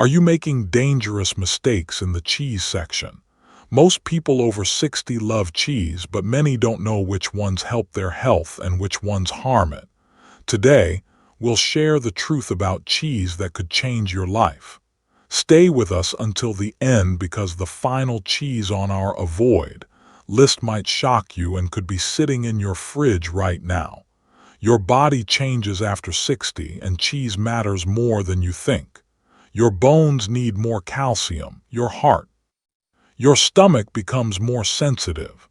Are you making dangerous mistakes in the cheese section? Most people over 60 love cheese, but many don't know which ones help their health and which ones harm it. Today, we'll share the truth about cheese that could change your life. Stay with us until the end because the final cheese on our avoid list might shock you and could be sitting in your fridge right now. Your body changes after 60 and cheese matters more than you think. Your bones need more calcium, your stomach becomes more sensitive.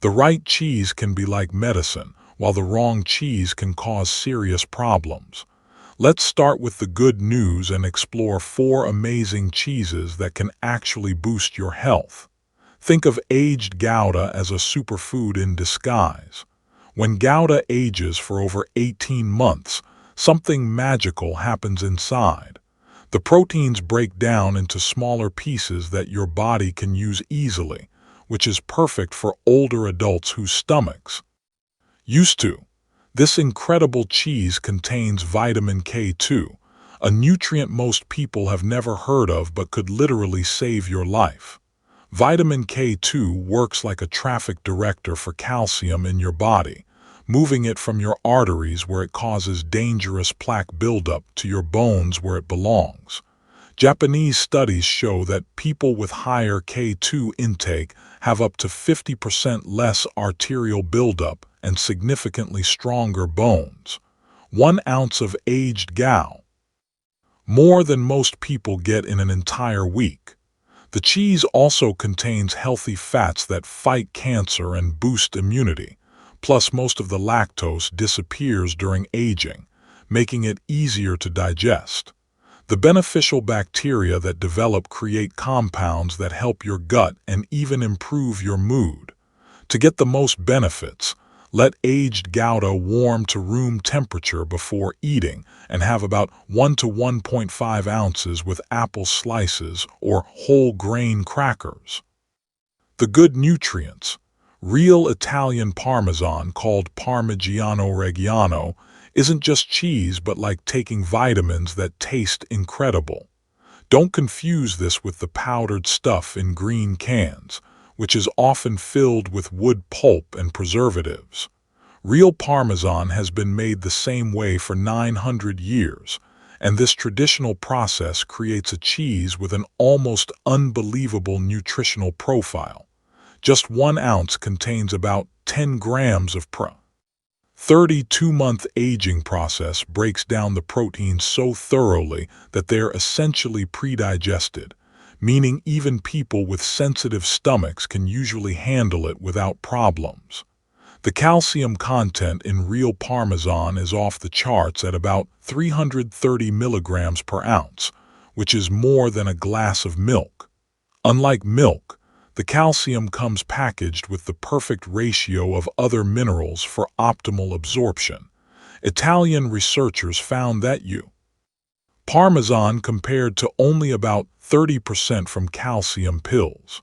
The right cheese can be like medicine, while the wrong cheese can cause serious problems. Let's start with the good news and explore 4 amazing cheeses that can actually boost your health. Think of aged Gouda as a superfood in disguise. When Gouda ages for over 18 months, something magical happens inside. The proteins break down into smaller pieces that your body can use easily, which is perfect for older adults whose stomachs used to. This incredible cheese contains vitamin K2, a nutrient most people have never heard of but could literally save your life. Vitamin K2 works like a traffic director for calcium in your body, moving it from your arteries where it causes dangerous plaque buildup to your bones where it belongs. Japanese studies show that people with higher K2 intake have up to 50% less arterial buildup and significantly stronger bones. 1 ounce of aged Gouda, more than most people get in an entire week. The cheese also contains healthy fats that fight cancer and boost immunity. Plus, most of the lactose disappears during aging, making it easier to digest. The beneficial bacteria that develop create compounds that help your gut and even improve your mood. To get the most benefits, let aged Gouda warm to room temperature before eating and have about 1 to 1.5 ounces with apple slices or whole grain crackers. The good nutrients. Real Italian Parmesan, called Parmigiano Reggiano, isn't just cheese but like taking vitamins that taste incredible. Don't confuse this with the powdered stuff in green cans, which is often filled with wood pulp and preservatives. Real Parmesan has been made the same way for 900 years, and this traditional process creates a cheese with an almost unbelievable nutritional profile. Just 1 ounce contains about 10 grams of protein. 32-month aging process breaks down the proteins so thoroughly that they're essentially pre-digested, meaning even people with sensitive stomachs can usually handle it without problems. The calcium content in real Parmesan is off the charts at about 330 milligrams per ounce, which is more than a glass of milk. Unlike milk, the calcium comes packaged with the perfect ratio of other minerals for optimal absorption. Italian researchers found that Parmesan compared to only about 30% from calcium pills.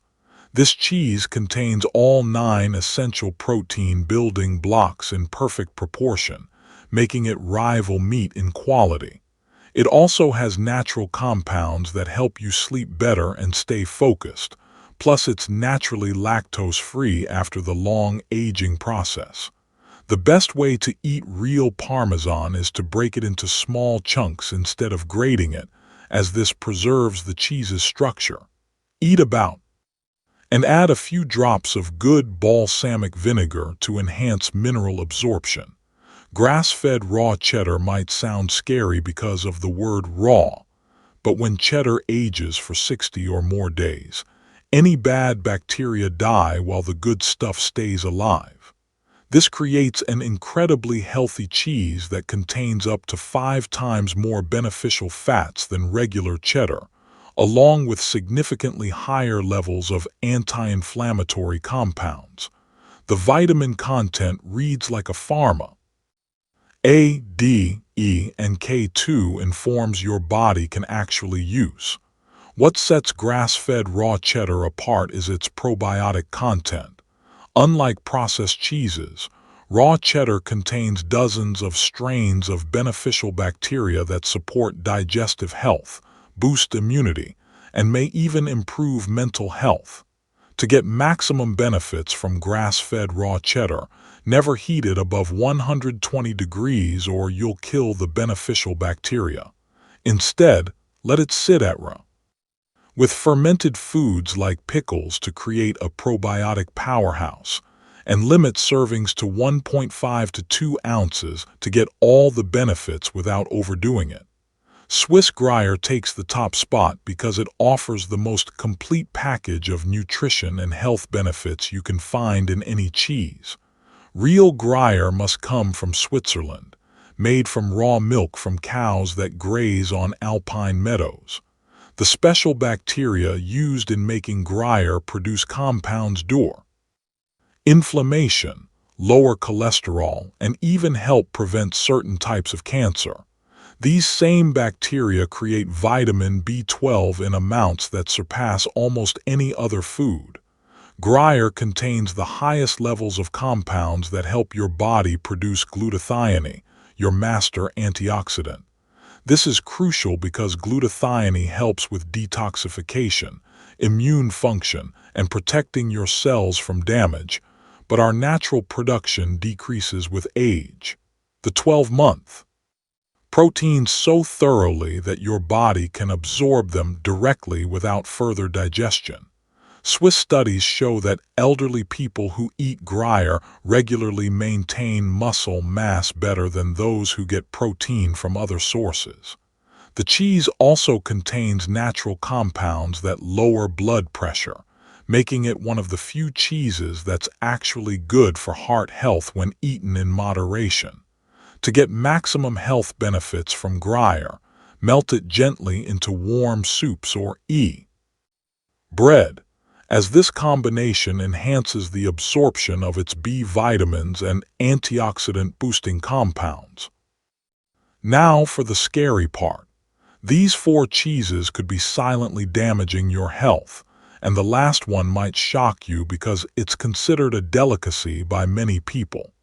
This cheese contains all 9 essential protein building blocks in perfect proportion, making it rival meat in quality. It also has natural compounds that help you sleep better and stay focused. Plus, it's naturally lactose-free after the long aging process. The best way to eat real Parmesan is to break it into small chunks instead of grating it, as this preserves the cheese's structure. Eat about and add a few drops of good balsamic vinegar to enhance mineral absorption. Grass-fed raw cheddar might sound scary because of the word raw, but when cheddar ages for 60 or more days, any bad bacteria die while the good stuff stays alive. This creates an incredibly healthy cheese that contains up to 5 times more beneficial fats than regular cheddar, along with significantly higher levels of anti-inflammatory compounds. The vitamin content reads like a pharma. A, D, E, and K2 informs your body can actually use. What sets grass-fed raw cheddar apart is its probiotic content. Unlike processed cheeses, raw cheddar contains dozens of strains of beneficial bacteria that support digestive health, boost immunity, and may even improve mental health. To get maximum benefits from grass-fed raw cheddar, never heat it above 120 degrees or you'll kill the beneficial bacteria. Instead, let it sit at room with fermented foods like pickles to create a probiotic powerhouse, and limit servings to 1.5 to 2 ounces to get all the benefits without overdoing it. Swiss Gruyere takes the top spot because it offers the most complete package of nutrition and health benefits you can find in any cheese. Real Gruyere must come from Switzerland, made from raw milk from cows that graze on alpine meadows. The special bacteria used in making Gruyere produce compounds cure inflammation, lower cholesterol, and even help prevent certain types of cancer. These same bacteria create vitamin B12 in amounts that surpass almost any other food. Gruyere contains the highest levels of compounds that help your body produce glutathione, your master antioxidant. This is crucial because glutathione helps with detoxification, immune function, and protecting your cells from damage, but our natural production decreases with age. The 12-month proteins so thoroughly that your body can absorb them directly without further digestion. Swiss studies show that elderly people who eat Gruyere regularly maintain muscle mass better than those who get protein from other sources. The cheese also contains natural compounds that lower blood pressure, making it one of the few cheeses that's actually good for heart health when eaten in moderation. To get maximum health benefits from Gruyere, melt it gently into warm soups or bread, as this combination enhances the absorption of its B vitamins and antioxidant-boosting compounds. Now for the scary part. These 4 cheeses could be silently damaging your health, and the last one might shock you because it's considered a delicacy by many people.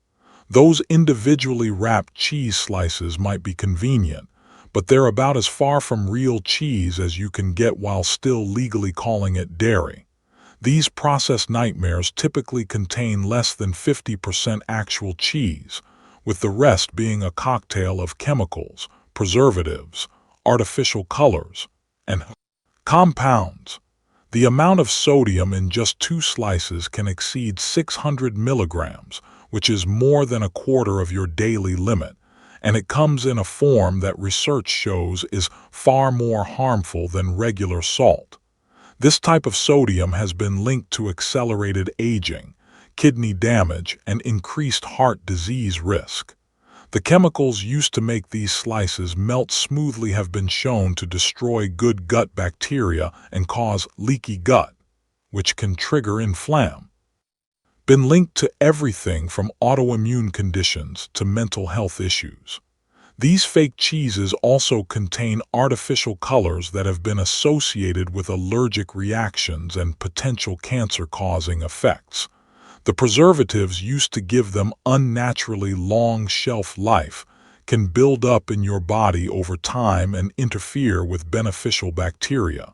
Those individually wrapped cheese slices might be convenient, but they're about as far from real cheese as you can get while still legally calling it dairy. These processed nightmares typically contain less than 50% actual cheese, with the rest being a cocktail of chemicals, preservatives, artificial colors, and compounds. The amount of sodium in just 2 slices can exceed 600 milligrams, which is more than a quarter of your daily limit, and it comes in a form that research shows is far more harmful than regular salt. This type of sodium has been linked to accelerated aging, kidney damage, and increased heart disease risk. The chemicals used to make these slices melt smoothly have been shown to destroy good gut bacteria and cause leaky gut, which can trigger inflammation. Been linked to everything from autoimmune conditions to mental health issues. These fake cheeses also contain artificial colors that have been associated with allergic reactions and potential cancer-causing effects. The preservatives used to give them unnaturally long shelf life can build up in your body over time and interfere with beneficial bacteria.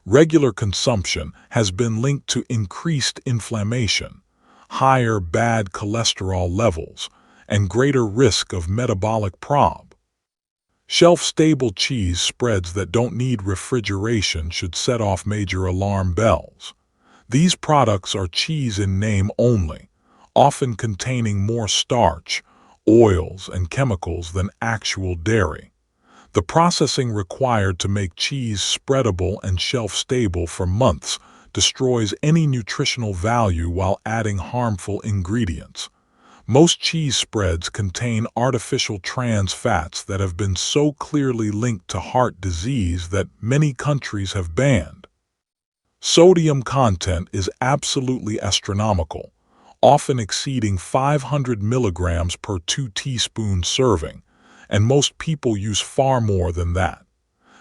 Regular consumption has been linked to increased inflammation, higher bad cholesterol levels, and greater risk of metabolic problems. Shelf-stable cheese spreads that don't need refrigeration should set off major alarm bells. These products are cheese in name only, often containing more starch, oils, and chemicals than actual dairy. The processing required to make cheese spreadable and shelf-stable for months destroys any nutritional value while adding harmful ingredients. Most cheese spreads contain artificial trans fats that have been so clearly linked to heart disease that many countries have banned. Sodium content is absolutely astronomical, often exceeding 500 milligrams per 2 teaspoon serving, and most people use far more than that.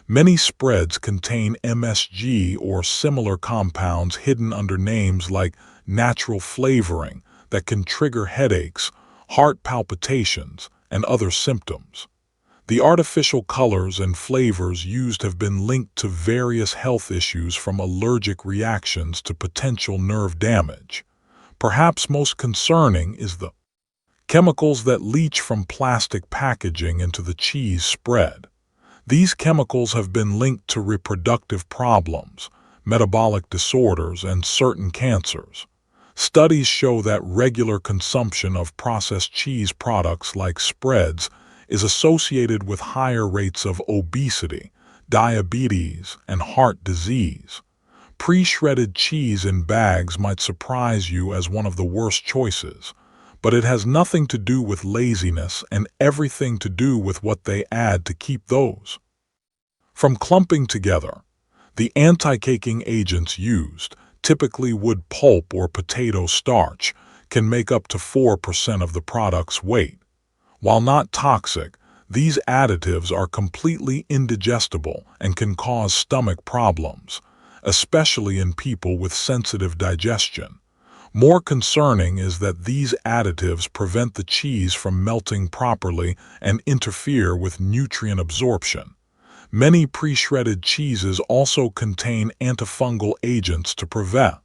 Many spreads contain MSG or similar compounds hidden under names like natural flavoring that can trigger headaches, heart palpitations, and other symptoms. The artificial colors and flavors used have been linked to various health issues from allergic reactions to potential nerve damage. Perhaps most concerning is the chemicals that leach from plastic packaging into the cheese spread. These chemicals have been linked to reproductive problems, metabolic disorders, and certain cancers. Studies show that regular consumption of processed cheese products like spreads is associated with higher rates of obesity, diabetes, and heart disease. Pre-shredded cheese in bags might surprise you as one of the worst choices, but it has nothing to do with laziness and everything to do with what they add to keep those from clumping together. The anti-caking agents used, typically wood pulp or potato starch, can make up to 4% of the product's weight. While not toxic, these additives are completely indigestible and can cause stomach problems, especially in people with sensitive digestion. More concerning is that these additives prevent the cheese from melting properly and interfere with nutrient absorption. Many pre-shredded cheeses also contain antifungal agents to prevent.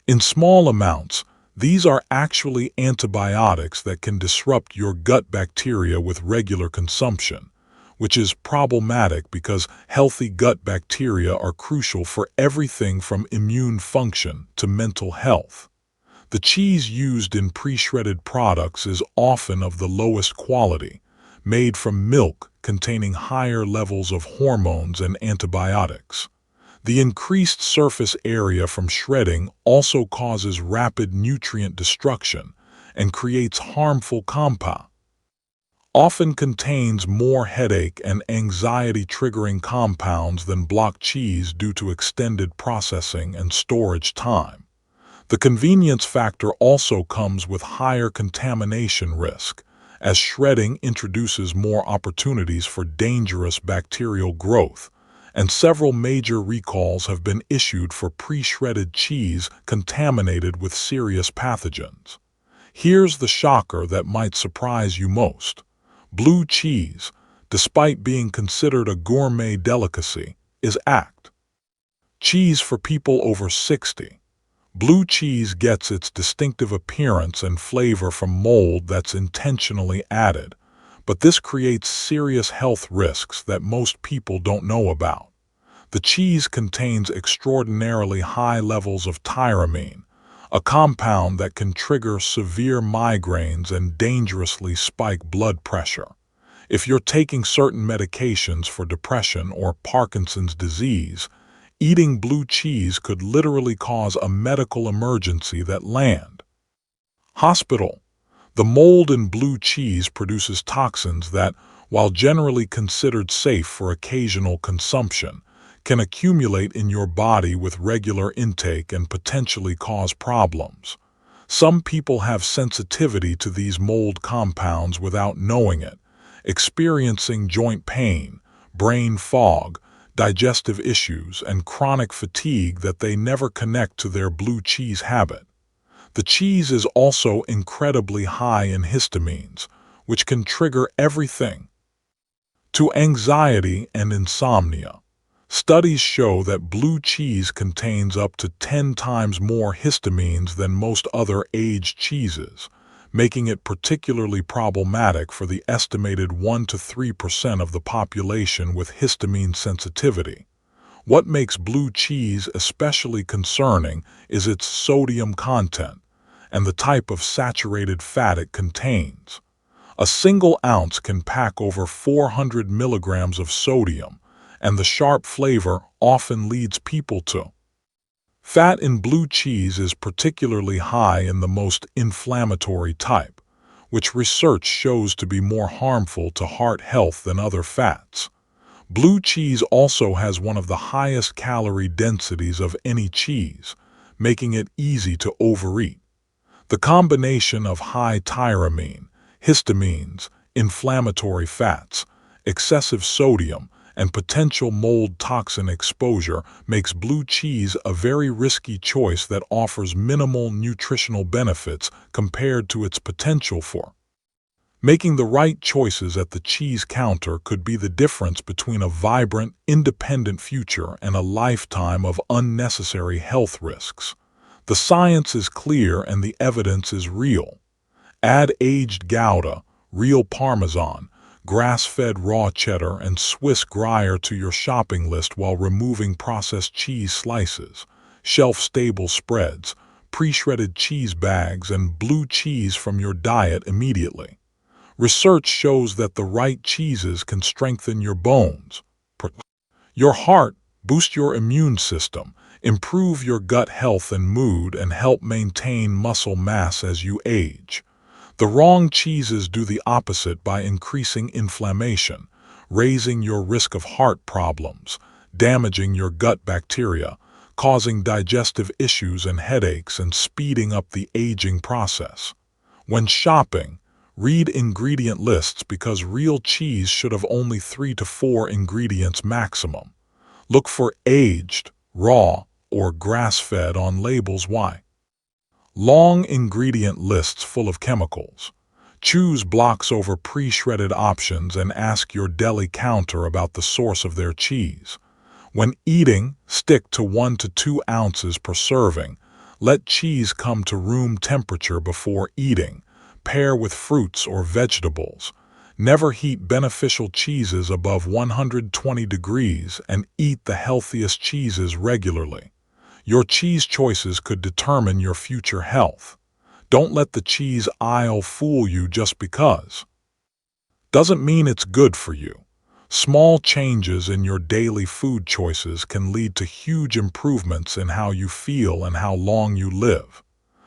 In small amounts, these are actually antibiotics that can disrupt your gut bacteria with regular consumption, which is problematic because healthy gut bacteria are crucial for everything from immune function to mental health. The cheese used in pre-shredded products is often of the lowest quality, made from milk containing higher levels of hormones and antibiotics. The increased surface area from shredding also causes rapid nutrient destruction and creates harmful compounds. Often contains more headache and anxiety-triggering compounds than block cheese due to extended processing and storage time. The convenience factor also comes with higher contamination risk, as shredding introduces more opportunities for dangerous bacterial growth, and several major recalls have been issued for pre-shredded cheese contaminated with serious pathogens. Here's the shocker that might surprise you most. Blue cheese, despite being considered a gourmet delicacy, is cheese for people over 60. Blue cheese gets its distinctive appearance and flavor from mold that's intentionally added, but this creates serious health risks that most people don't know about. The cheese contains extraordinarily high levels of tyramine, a compound that can trigger severe migraines and dangerously spike blood pressure. If you're taking certain medications for depression or Parkinson's disease, eating blue cheese could literally cause a medical emergency that land. Hospital. The mold in blue cheese produces toxins that, while generally considered safe for occasional consumption, can accumulate in your body with regular intake and potentially cause problems. Some people have sensitivity to these mold compounds without knowing it, experiencing joint pain, brain fog, digestive issues, and chronic fatigue that they never connect to their blue cheese habit. The cheese is also incredibly high in histamines, which can trigger everything to anxiety and insomnia. Studies show that blue cheese contains up to 10 times more histamines than most other aged cheeses, making it particularly problematic for the estimated 1 to 3% of the population with histamine sensitivity. What makes blue cheese especially concerning is its sodium content and the type of saturated fat it contains. A single ounce can pack over 400 milligrams of sodium, and the sharp flavor often leads people to fat in blue cheese is particularly high in the most inflammatory type, which research shows to be more harmful to heart health than other fats. Blue cheese also has one of the highest calorie densities of any cheese, making it easy to overeat. The combination of high tyramine, histamines, inflammatory fats, excessive sodium, and potential mold toxin exposure makes blue cheese a very risky choice that offers minimal nutritional benefits compared to its potential for Making the right choices at the cheese counter could be the difference between a vibrant, independent future and a lifetime of unnecessary health risks. The science is clear and the evidence is real. Add aged Gouda, real Parmesan, grass-fed raw cheddar, and Swiss Gruyere to your shopping list while removing processed cheese slices, shelf-stable spreads, pre-shredded cheese bags, and blue cheese from your diet immediately. Research shows that the right cheeses can strengthen your bones, your heart, boost your immune system, improve your gut health and mood, and help maintain muscle mass as you age. The wrong cheeses do the opposite by increasing inflammation, raising your risk of heart problems, damaging your gut bacteria, causing digestive issues and headaches, and speeding up the aging process. When shopping, read ingredient lists because real cheese should have only 3 to 4 ingredients maximum. Look for aged, raw, or grass-fed on labels. Why? Long ingredient lists full of chemicals. Choose blocks over pre-shredded options and ask your deli counter about the source of their cheese. When eating, stick to 1 to 2 ounces per serving. Let cheese come to room temperature before eating. Pair with fruits or vegetables. Never heat beneficial cheeses above 120 degrees and eat the healthiest cheeses regularly. Your cheese choices could determine your future health. Don't let the cheese aisle fool you just because. Doesn't mean it's good for you. Small changes in your daily food choices can lead to huge improvements in how you feel and how long you live.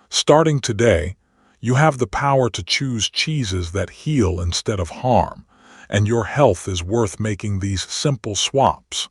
Starting today, you have the power to choose cheeses that heal instead of harm, and your health is worth making these simple swaps.